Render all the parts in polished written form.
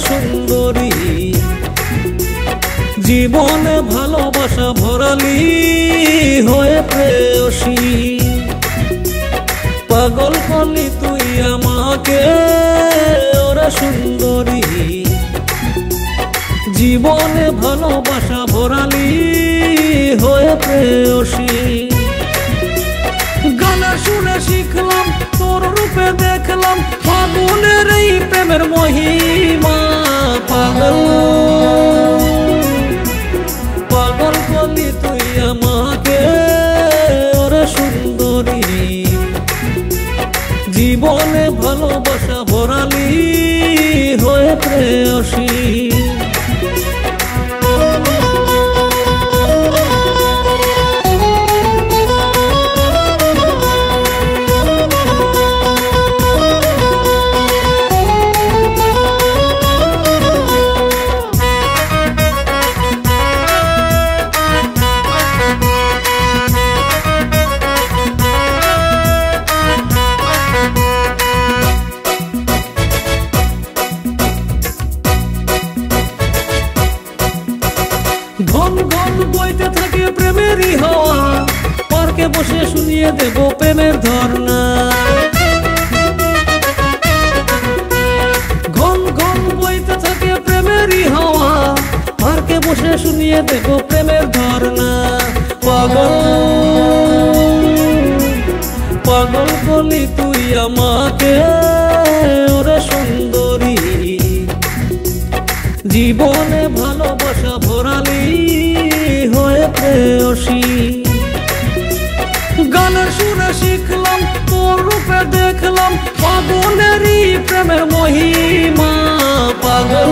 সুন্দরী জীবনে ভালোবাসা ভরালি হয়ে প্রেয়সী পাগল করলি তুই আমাকে ওরে সুন্দরী জীবনে ভালোবাসা ভরালি হয়ে প্রেয়সী গান শুনে শিখলাম তোর রূপে দেখলাম ফাগুনের এই প্রেমের মহিমা পাগল পাগল করলি তুই আমাকে ওরে সুন্দরী জীবনে ভালোবাসা ভরালি হয়ে প্রেয়সী ঘন ঘন বইতে থাকে প্রেমেরই হাওয়া পার্কে বসে শুনিয়ে দেব প্রেমের ধর্ণা ঘন ঘন বইতে থাকে প্রেমেরই হাওয়া পার্কে বসে শুনিয়ে দেব প্রেমের ধর্ণা পাগল পাগল করলি তুই আমাকে ওরে সুন্দরী জীবনে ভালোবাসা ভরালি হয়ে প্রেয়সী গান শুনে শিখলাম তোর রূপে দেখলাম পাগলেরই প্রেমের মহিমা পাগল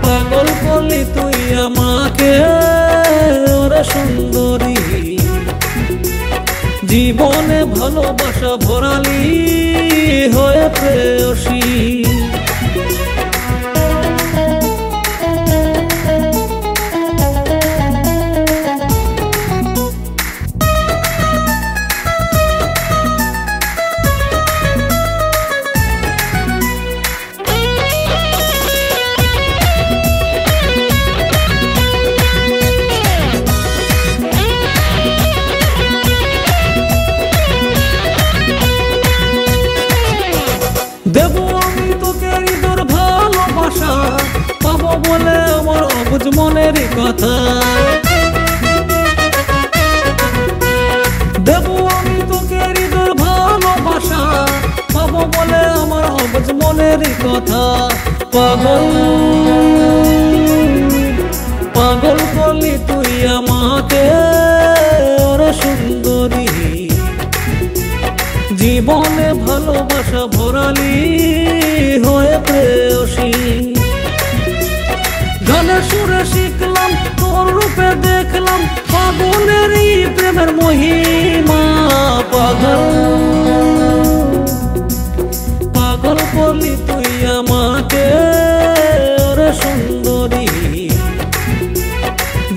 পাগল করলি তুই আমাকে ওরে সুন্দরী জীবনে ভালোবাসা ভরালি হয়ে প্রেয়সী দেব আমি তোকে হৃদয়ের ভালোবাসা পাবো বলে আমার অবুঝ মনের কথা দেব আমি তোকে হৃদয়ের ভালোবাসা পাবো বলে আমার অবুঝ মনের কথা পাগল পাগল করলি তুই আমাকে ওরে সুন্দরী জীবনে ভালোবাসা ভরালি হয়ে প্রেয়সী গান সুরে শিখলাম তোর রূপে দেখলাম পাগলেরই প্রেমের মহিমা পাগল পাগল করলি তুই আমাকে ওরে সুন্দরী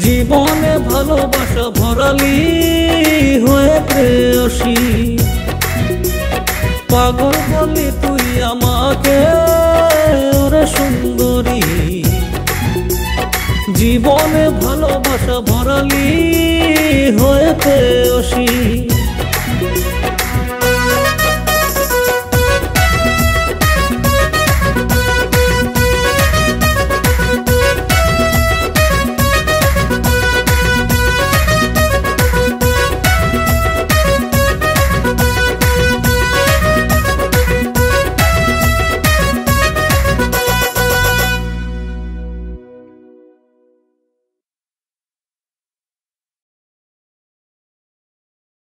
জীবনে ভালোবাসা ভরালি হয়ে প্রেয়সী পাগল করলি তুই আমাকে